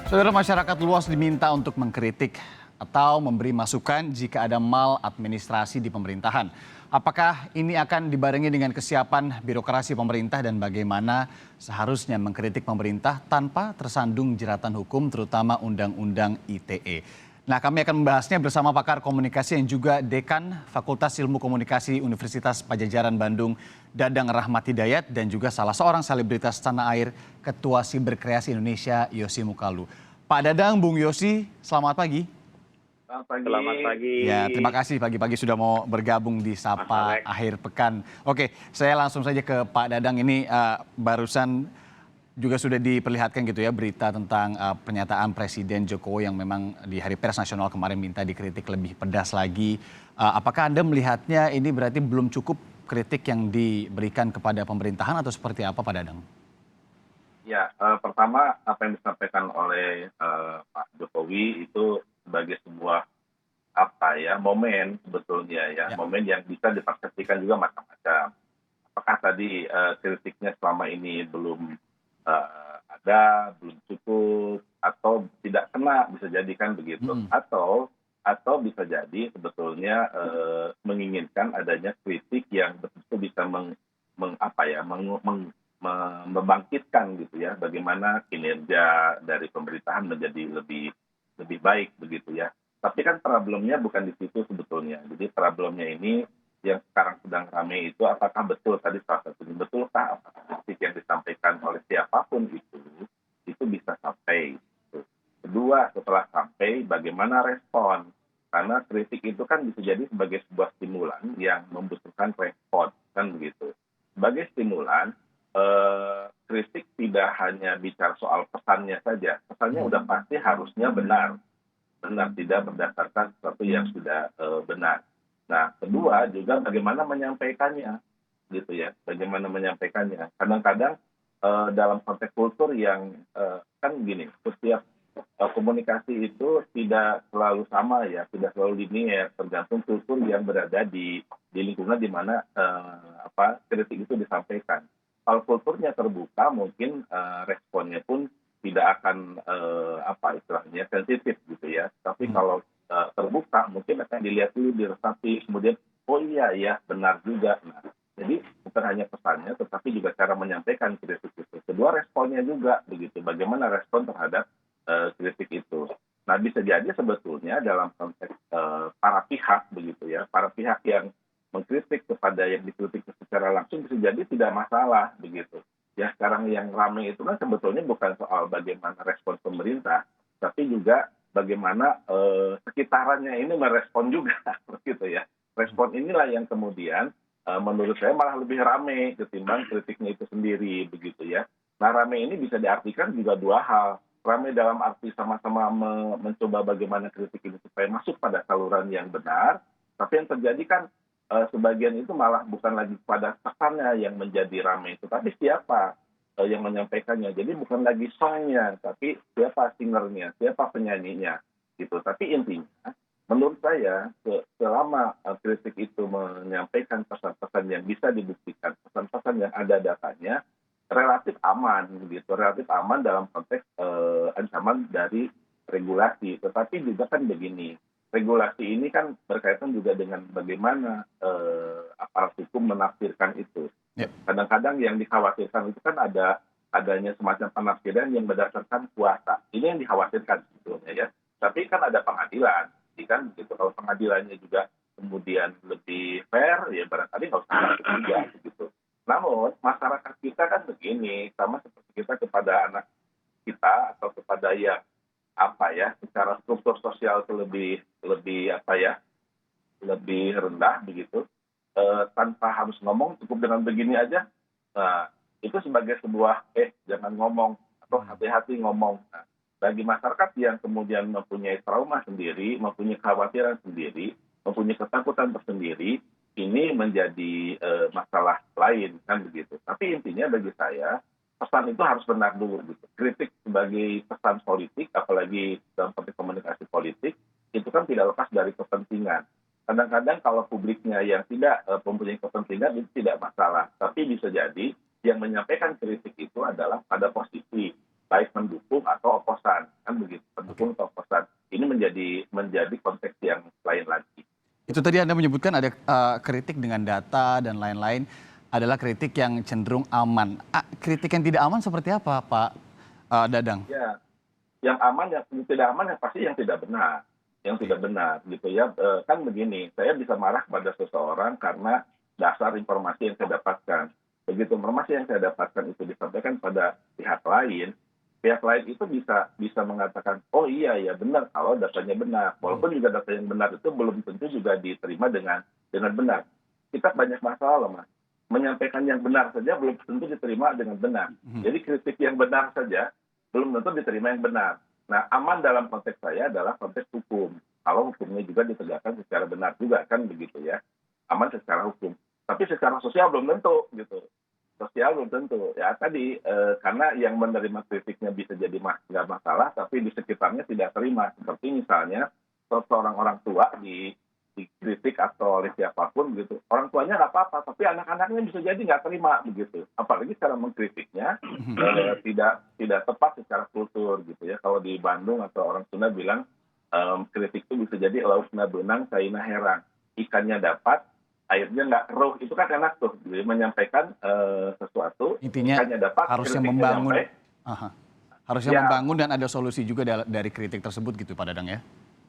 Saudara, masyarakat luas diminta untuk mengkritik atau memberi masukan jika ada maladministrasi di pemerintahan. Apakah ini akan dibarengi dengan kesiapan birokrasi pemerintah dan bagaimana seharusnya mengkritik pemerintah tanpa tersandung jeratan hukum terutama Undang-Undang ITE. Nah, kami akan membahasnya bersama pakar komunikasi yang juga Dekan Fakultas Ilmu Komunikasi Universitas Padjadjaran Bandung, Dadang Rahmat Hidayat, dan juga salah seorang selebritas tanah air, Ketua Siberkreasi Indonesia, Yosi Mukalu. Pak Dadang, Bung Yosi, selamat pagi. Selamat pagi. Selamat pagi. Ya, terima kasih pagi-pagi sudah mau bergabung di Mas Sapa Alex. Akhir Pekan. Oke, saya langsung saja ke Pak Dadang. Ini barusan juga sudah diperlihatkan gitu ya berita tentang pernyataan Presiden Jokowi yang memang di Hari Pers Nasional kemarin minta dikritik lebih pedas lagi. Apakah Anda melihatnya ini berarti belum cukup kritik yang diberikan kepada pemerintahan atau seperti apa, Pak Dadang? Ya, pertama apa yang disampaikan oleh Pak Jokowi itu sebagai sebuah momen sebetulnya ya, momen yang bisa dipersepsikan juga macam-macam. Apakah tadi kritiknya selama ini belum ada, belum cukup, atau tidak kena, bisa jadi kan begitu. Atau bisa jadi sebetulnya menginginkan adanya kritik yang betul-betul bisa membangkitkan gitu ya, bagaimana kinerja dari pemerintahan menjadi lebih baik begitu ya. Tapi kan problemnya bukan di situ sebetulnya. Jadi problemnya ini yang sekarang sedang ramai itu apakah betul tadi salah satunya, betulkah kritik yang disampaikan oleh siapapun itu bisa sampai. Gitu. Kedua, setelah sampai bagaimana respon? Karena kritik itu kan bisa jadi sebagai sebuah stimulan yang membutuhkan respon kan begitu. Sebagai stimulan, kritik tidak hanya bicara soal pesannya saja. Pesannya udah pasti harusnya benar, tidak berdasarkan sesuatu yang sudah benar. Nah, kedua juga bagaimana menyampaikannya, gitu ya. Bagaimana menyampaikannya. Kadang-kadang dalam konteks kultur yang kan gini, setiap komunikasi itu tidak selalu sama ya, tidak selalu linear, tergantung kultur yang berada di lingkungan di mana kritik itu disampaikan. Kalau kulturnya terbuka, mungkin responnya pun tidak akan istilahnya sensitif gitu ya. Tapi kalau terbuka, mungkin akan dilihat dulu, diresapi, kemudian oh iya ya benar juga. Nah, jadi bukan hanya pesannya, tetapi juga cara menyampaikan kritik itu. Kedua, responnya juga begitu. Bagaimana respon terhadap kritik itu. Nah, bisa jadi sebetulnya dalam konteks para pihak begitu ya, para pihak yang mengkritik kepada yang dikritik secara langsung bisa jadi tidak masalah begitu. Ya, sekarang yang ramai itu kan sebetulnya bukan soal bagaimana respon pemerintah, tapi juga bagaimana sekitarannya ini merespon juga begitu ya. Respon inilah yang kemudian menurut saya malah lebih ramai ketimbang kritiknya itu sendiri begitu ya. Nah, ramai ini bisa diartikan juga dua hal. Ramai dalam arti sama-sama mencoba bagaimana kritik ini supaya masuk pada saluran yang benar, tapi yang terjadi kan sebagian itu malah bukan lagi pada pesannya yang menjadi ramai itu, tapi siapa yang menyampaikannya. Jadi bukan lagi songnya, tapi siapa singernya, siapa penyanyinya gitu. Tapi intinya menurut saya selama kritik itu menyampaikan pesan-pesan yang bisa dibuktikan, pesan-pesan yang ada datanya, relatif aman gitu, relatif aman dalam konteks ancaman dari regulasi. Tetapi juga kan begini, regulasi ini kan berkaitan juga dengan bagaimana aparat hukum menafsirkan itu. Kadang-kadang yang dikhawatirkan itu kan adanya semacam penafsiran yang berdasarkan kuasa. Ini yang dikhawatirkan sebetulnya ya. Tapi kan ada pengadilan, kan gitu. Kalau pengadilannya juga kemudian lebih fair, ya barangkali nggak usah juga gitu. Namun masyarakat kita kan begini, sama seperti kita kepada anak kita atau kepada yang secara struktur sosial itu lebih rendah begitu, tanpa harus ngomong, cukup dengan begini aja. Nah, itu sebagai sebuah jangan ngomong atau hati-hati ngomong. Nah, bagi masyarakat yang kemudian mempunyai trauma sendiri, mempunyai kekhawatiran sendiri, mempunyai ketakutan tersendiri, ini menjadi masalah lain kan begitu. Tapi intinya bagi saya pesan itu harus benar dulu gitu. Kritik sebagai pesan politik, apalagi dalam konteks komunikasi politik, itu kan tidak lepas dari kepentingan. Kadang-kadang kalau publiknya yang tidak mempunyai kepentingan itu tidak masalah. Tapi bisa jadi yang menyampaikan kritik itu adalah pada posisi baik mendukung atau oposan, kan begitu, pendukung atau oposan. Ini menjadi konteks yang lain lagi. Itu tadi Anda menyebutkan ada kritik dengan data dan lain-lain adalah kritik yang cenderung aman. Kritik yang tidak aman seperti apa, Pak Dadang? Ya, yang aman, yang tidak aman, yang pasti yang tidak benar gitu ya. Kan begini, saya bisa marah pada seseorang karena dasar informasi yang saya dapatkan. Begitu informasi yang saya dapatkan itu disampaikan pada pihak lain itu bisa mengatakan, oh iya ya benar kalau datanya benar. Walaupun juga data yang benar itu belum tentu juga diterima dengan benar. Kita banyak masalah loh, Mas. Menyampaikan yang benar saja belum tentu diterima dengan benar. Jadi kritik yang benar saja belum tentu diterima yang benar. Nah, aman dalam konteks saya adalah konteks hukum. Kalau hukumnya juga ditegakkan secara benar juga, kan begitu ya. Aman secara hukum. Tapi secara sosial belum tentu gitu. Sosial belum tentu. Ya tadi, karena yang menerima kritiknya bisa jadi nggak masalah, tapi di sekitarnya tidak terima. Seperti misalnya seorang orang tua dikritik atau oleh siapapun gitu. Orang tuanya nggak apa-apa, tapi anak-anaknya bisa jadi nggak terima begitu. Apalagi cara mengkritiknya tidak tepat secara kultur gitu ya. Kalau di Bandung atau orang Sunda bilang kritik itu bisa jadi lautna benang, saina herang. Ikannya dapat, airnya nggak keruh. Itu kan enak tuh. Jadi menyampaikan sesuatu, Intinya ikannya dapat, harusnya kritiknya membangun, nyampe. harusnya Ya, membangun dan ada solusi juga dari kritik tersebut gitu, Pak Dadang ya?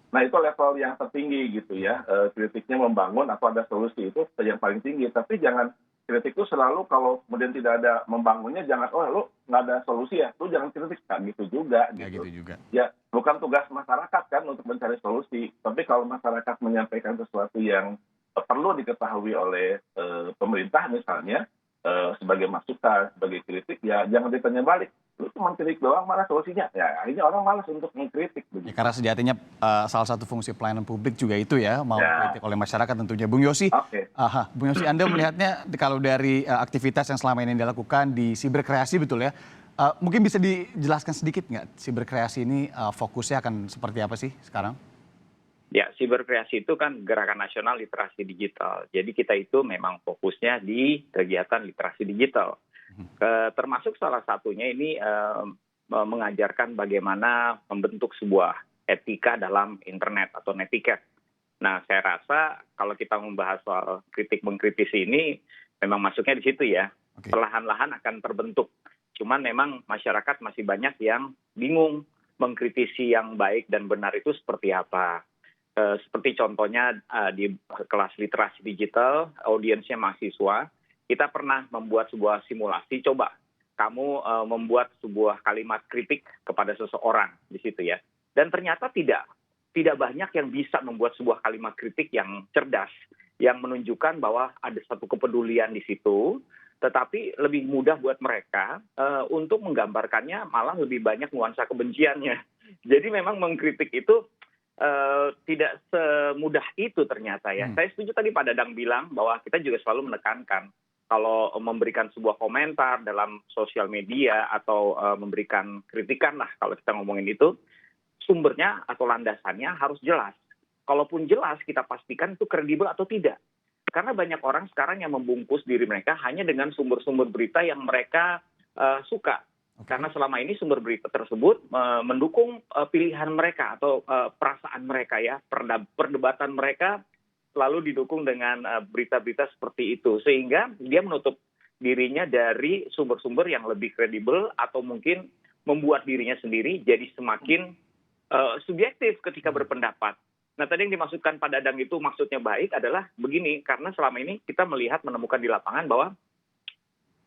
nah itu level yang tertinggi gitu ya. Kritiknya membangun atau ada solusi itu yang paling tinggi. Tapi jangan kritik itu selalu kalau kemudian tidak ada membangunnya, jangan, oh lu nggak ada solusi ya, lu jangan kritik. Nah, gitu juga Ya gitu. gitu juga. Ya bukan tugas masyarakat kan untuk mencari solusi. Tapi kalau masyarakat menyampaikan sesuatu yang perlu diketahui oleh pemerintah misalnya, sebagai masukan, sebagai kritik, ya jangan ditanya balik. Lu cuma kritik doang, mana solusinya? Ya akhirnya orang malas untuk mengkritik. Ya, Begitu. karena sejatinya salah satu fungsi pelayanan publik juga itu ya, mau Ya, kritik oleh masyarakat tentunya. Bung Yosi, oke. Bung Yosi, Anda melihatnya kalau dari aktivitas yang selama ini dilakukan di siberkreasi betul ya, mungkin bisa dijelaskan sedikit nggak siberkreasi ini fokusnya akan seperti apa sih sekarang? Ya, siberkreasi itu kan gerakan nasional literasi digital. Jadi kita itu memang fokusnya di kegiatan literasi digital. Termasuk salah satunya ini mengajarkan bagaimana membentuk sebuah etika dalam internet atau netiquette. Nah, saya rasa kalau kita membahas soal kritik mengkritisi ini, memang masuknya di situ ya. Oke. Perlahan-lahan akan terbentuk. Cuman memang masyarakat masih banyak yang bingung mengkritisi yang baik dan benar itu seperti apa. Seperti contohnya di kelas literasi digital, audiensnya mahasiswa, kita pernah membuat sebuah simulasi, coba kamu membuat sebuah kalimat kritik kepada seseorang di situ ya. Dan ternyata tidak banyak yang bisa membuat sebuah kalimat kritik yang cerdas, yang menunjukkan bahwa ada satu kepedulian di situ, tetapi lebih mudah buat mereka untuk menggambarkannya malah lebih banyak nuansa kebenciannya. Jadi memang mengkritik itu tidak semudah itu ternyata ya. Saya setuju tadi Pak Dadang bilang bahwa kita juga selalu menekankan kalau memberikan sebuah komentar dalam sosial media atau memberikan kritikan lah kalau kita ngomongin itu, sumbernya atau landasannya harus jelas. Kalaupun jelas kita pastikan itu kredibel atau tidak. Karena banyak orang sekarang yang membungkus diri mereka hanya dengan sumber-sumber berita yang mereka suka. Karena selama ini sumber berita tersebut mendukung pilihan mereka atau perasaan mereka ya, perdebatan mereka selalu didukung dengan berita-berita seperti itu. Sehingga dia menutup dirinya dari sumber-sumber yang lebih kredibel atau mungkin membuat dirinya sendiri jadi semakin subjektif ketika berpendapat. Nah tadi yang dimaksudkan Pak Dadang itu maksudnya baik adalah begini, karena selama ini kita menemukan di lapangan bahwa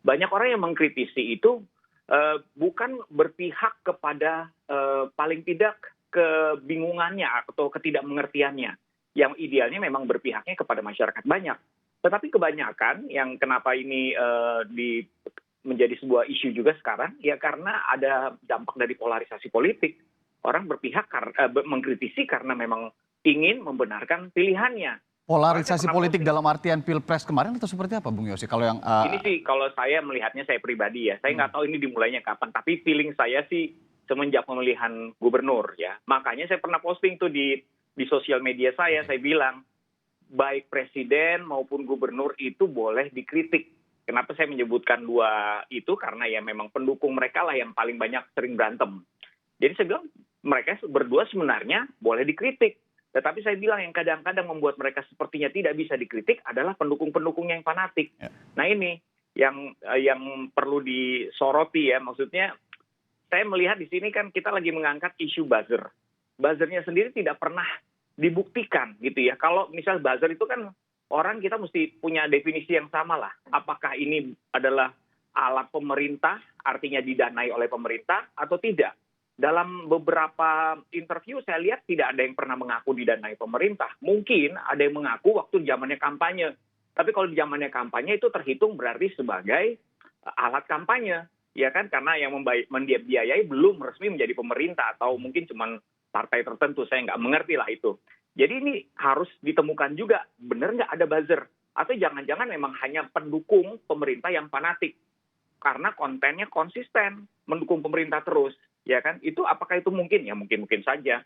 banyak orang yang mengkritisi itu bukan berpihak kepada paling tidak kebingungannya atau ketidakmengertiannya. Yang idealnya memang berpihaknya kepada masyarakat banyak. Tetapi kebanyakan yang kenapa ini menjadi sebuah isu juga sekarang, ya karena ada dampak dari polarisasi politik. Orang berpihak mengkritisi karena memang ingin membenarkan pilihannya. Polarisasi politik dalam artian Pilpres kemarin atau seperti apa, Bung Yosi? Kalau yang Ini sih kalau saya melihatnya, saya pribadi ya, saya nggak tahu ini dimulainya kapan, tapi feeling saya sih semenjak pemilihan gubernur ya. Makanya saya pernah posting tuh di sosial media saya bilang, baik presiden maupun gubernur itu boleh dikritik. Kenapa saya menyebutkan dua itu? Karena ya memang pendukung mereka lah yang paling banyak sering berantem. Jadi saya bilang mereka berdua sebenarnya boleh dikritik. Tetapi saya bilang yang kadang-kadang membuat mereka sepertinya tidak bisa dikritik adalah pendukung-pendukungnya yang fanatik. Ya. Nah ini yang perlu disoroti ya. Maksudnya saya melihat di sini kan kita lagi mengangkat isu buzzer. Buzzernya sendiri tidak pernah dibuktikan gitu ya. Kalau misal buzzer itu kan orang kita mesti punya definisi yang sama lah. Apakah ini adalah alat pemerintah, artinya didanai oleh pemerintah atau tidak? Dalam beberapa interview saya lihat tidak ada yang pernah mengaku didanai pemerintah. Mungkin ada yang mengaku waktu zamannya kampanye. Tapi kalau di zamannya kampanye itu terhitung berarti sebagai alat kampanye. Ya kan, karena yang membiayai belum resmi menjadi pemerintah atau mungkin cuma partai tertentu, saya nggak mengerti lah itu. Jadi ini harus ditemukan juga, benar nggak ada buzzer? Atau jangan-jangan memang hanya pendukung pemerintah yang fanatik. Karena kontennya konsisten, mendukung pemerintah terus. Ya kan, itu apakah itu mungkin? Ya mungkin-mungkin saja.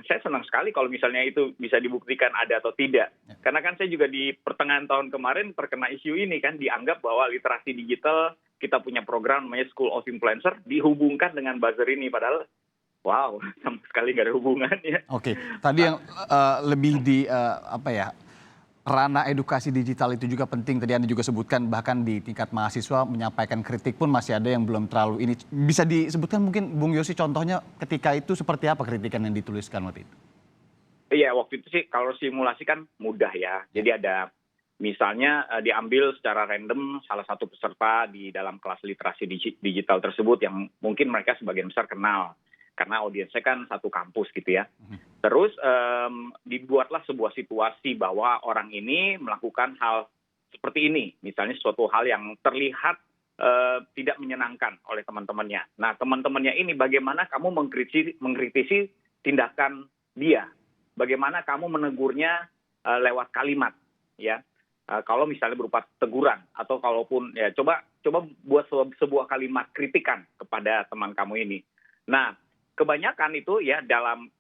Saya senang sekali kalau misalnya itu bisa dibuktikan ada atau tidak. Karena kan saya juga di pertengahan tahun kemarin terkena isu ini kan, dianggap bahwa literasi digital, kita punya program namanya School of Influencer, dihubungkan dengan buzzer ini. Padahal wow, sama sekali nggak ada hubungannya. Oke, tadi yang lebih di apa ya, ranah edukasi digital itu juga penting. Tadi Anda juga sebutkan bahkan di tingkat mahasiswa menyampaikan kritik pun masih ada yang belum terlalu ini. Bisa disebutkan mungkin Bung Yosi contohnya ketika itu seperti apa kritikan yang dituliskan waktu itu? Iya, waktu itu sih kalau simulasi kan mudah ya. Jadi ada misalnya diambil secara random salah satu peserta di dalam kelas literasi digital tersebut yang mungkin mereka sebagian besar kenal. Karena audiensnya kan satu kampus gitu ya. Terus dibuatlah sebuah situasi bahwa orang ini melakukan hal seperti ini. Misalnya suatu hal yang terlihat tidak menyenangkan oleh teman-temannya. Nah, teman-temannya ini bagaimana kamu mengkritisi tindakan dia? Bagaimana kamu menegurnya lewat kalimat, ya? Kalau misalnya berupa teguran atau kalaupun ya coba buat sebuah kalimat kritikan kepada teman kamu ini. Nah, kebanyakan itu ya dalam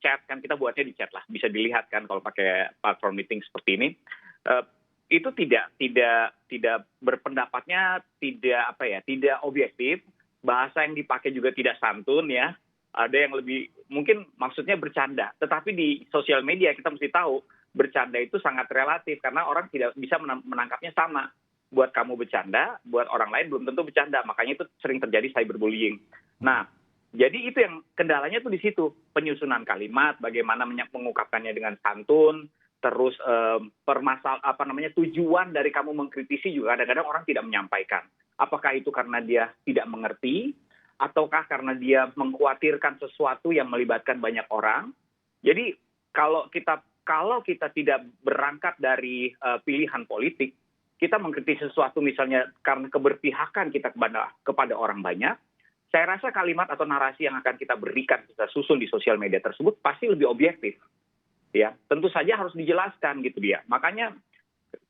chat kan kita buatnya di chat lah, bisa dilihat kan kalau pakai platform meeting seperti ini. Itu tidak berpendapatnya tidak objektif, bahasa yang dipakai juga tidak santun ya. Ada yang lebih mungkin maksudnya bercanda, tetapi di sosial media kita mesti tahu bercanda itu sangat relatif karena orang tidak bisa menangkapnya sama. Buat kamu bercanda, buat orang lain belum tentu bercanda, makanya itu sering terjadi cyberbullying. Nah, jadi itu yang kendalanya tuh di situ, penyusunan kalimat, bagaimana mengungkapkannya dengan santun, terus tujuan dari kamu mengkritisi juga kadang-kadang orang tidak menyampaikan. Apakah itu karena dia tidak mengerti, ataukah karena dia mengkhawatirkan sesuatu yang melibatkan banyak orang? Jadi kalau kita tidak berangkat dari pilihan politik, kita mengkritisi sesuatu misalnya karena keberpihakan kita kepada orang banyak, saya rasa kalimat atau narasi yang akan kita berikan, kita susun di sosial media tersebut pasti lebih objektif. Ya, tentu saja harus dijelaskan gitu dia. Makanya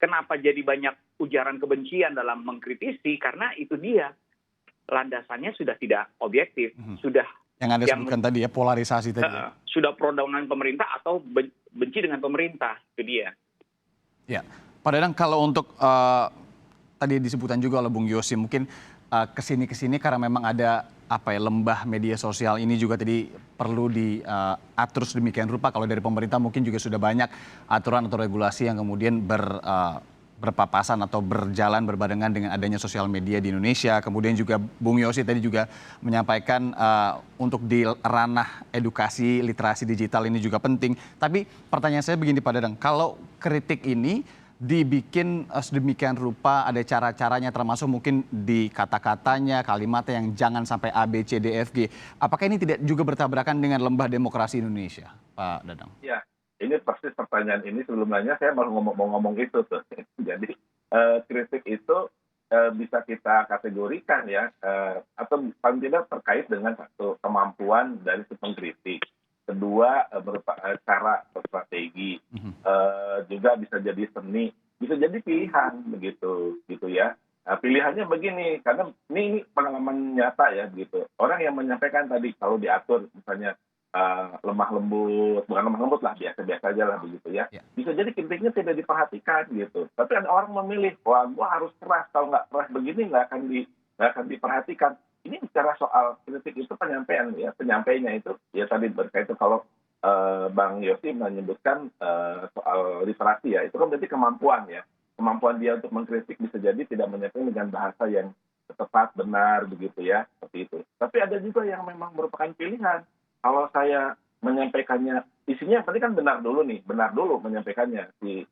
kenapa jadi banyak ujaran kebencian dalam mengkritisi, karena itu dia landasannya sudah tidak objektif, sudah Yang Anda sebutkan tadi ya, polarisasi tadi. Sudah pro dengan pemerintah atau benci dengan pemerintah, itu dia. Ya, Pak Dadang, kalau untuk tadi disebutkan juga oleh Bung Yosi, mungkin kesini karena memang ada lembah media sosial ini juga tadi perlu diatur sedemikian rupa. Kalau dari pemerintah mungkin juga sudah banyak aturan atau regulasi yang kemudian berpapasan atau berjalan berbarengan dengan adanya sosial media di Indonesia. Kemudian juga Bung Yosi tadi juga menyampaikan untuk di ranah edukasi literasi digital ini juga penting. Tapi pertanyaan saya begini Pak Dadang, kalau kritik ini dibikin sedemikian rupa, ada cara-caranya termasuk mungkin di kata-katanya, kalimatnya yang jangan sampai A, B, C, D, F, G. Apakah ini tidak juga bertabrakan dengan lembah demokrasi Indonesia, Pak Dadang? Ya, ini persis pertanyaan ini sebelumnya saya mau ngomong itu tuh. Jadi kritik itu bisa kita kategorikan ya, atau paling tidak terkait dengan satu kemampuan dari si pengkritik. Kedua berupa cara atau strategi, juga bisa jadi seni, bisa jadi pilihan begitu ya. Pilihannya begini, karena ini pengalaman nyata ya begitu. Orang yang menyampaikan tadi kalau diatur misalnya lemah lembut, bukan lemah lembut lah, biasa-biasa aja lah begitu ya. Ya. Bisa jadi kritiknya tidak diperhatikan gitu. Tapi ada orang memilih, wah gua harus keras, kalau nggak keras begini nggak akan diperhatikan. Ini bicara soal kritik itu penyampaian ya, penyampainya itu ya tadi berkaitan kalau Bang Yosi menyebutkan soal literasi ya, itu kan berarti kemampuan ya. Kemampuan dia untuk mengkritik bisa jadi tidak menyampaikan dengan bahasa yang tepat, benar begitu ya, seperti itu. Tapi ada juga yang memang merupakan pilihan. Kalau saya menyampaikannya, isinya yang penting kan benar dulu nih, benar dulu menyampaikannya, si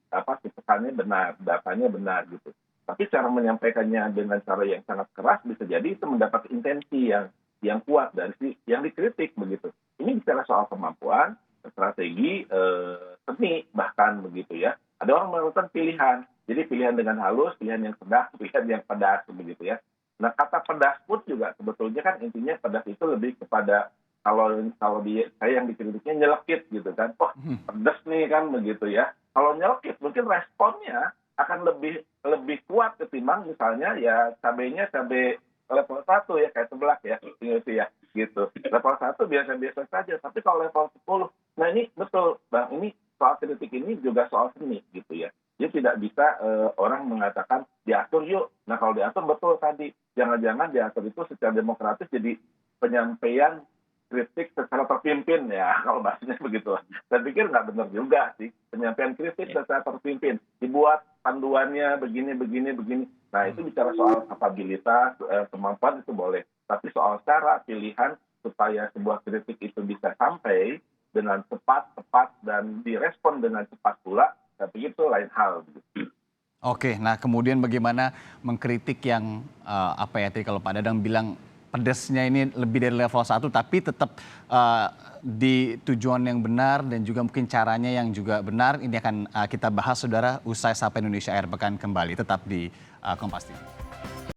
pesannya benar, datanya benar gitu. Tapi cara menyampaikannya dengan cara yang sangat keras bisa jadi itu mendapat intensi yang kuat dari si yang dikritik begitu. Ini bicara soal kemampuan, strategi, seni bahkan begitu ya. Ada orang melakukan pilihan. Jadi pilihan dengan halus, pilihan yang sedap, pilihan yang pedas begitu ya. Nah kata pedas pun juga sebetulnya kan intinya pedas itu lebih kepada kalau saya yang dikritiknya nyelekit gitu kan. Oh pedas nih kan begitu ya. Kalau nyelekit mungkin responnya akan lebih kuat ketimbang misalnya ya cabenya cabai level 1 ya kayak seblak ya gitu ya gitu. Level 1 biasa-biasa saja, tapi kalau level 10, nah ini betul Bang, ini soal kritik ini juga soal seni gitu ya. Jadi tidak bisa orang mengatakan diatur yuk. Nah kalau diatur betul tadi, jangan-jangan diatur itu secara demokratis jadi penyampaian kritik secara terpimpin ya, kalau bahasanya begitu. Saya pikir nggak benar juga sih, penyampaian kritik secara terpimpin. Dibuat panduannya begini. Nah itu bicara soal kapabilitas, kemampuan itu boleh. Tapi soal cara, pilihan, supaya sebuah kritik itu bisa sampai dengan cepat, tepat, dan direspon dengan cepat pula, tapi itu lain hal. Oke, nah kemudian bagaimana mengkritik yang tadi kalau Pak Dadang bilang pedesnya ini lebih dari level 1 tapi tetap di tujuan yang benar dan juga mungkin caranya yang juga benar. Ini akan kita bahas saudara usai Sapa Indonesia Akhir Pekan kembali tetap di Kompas TV.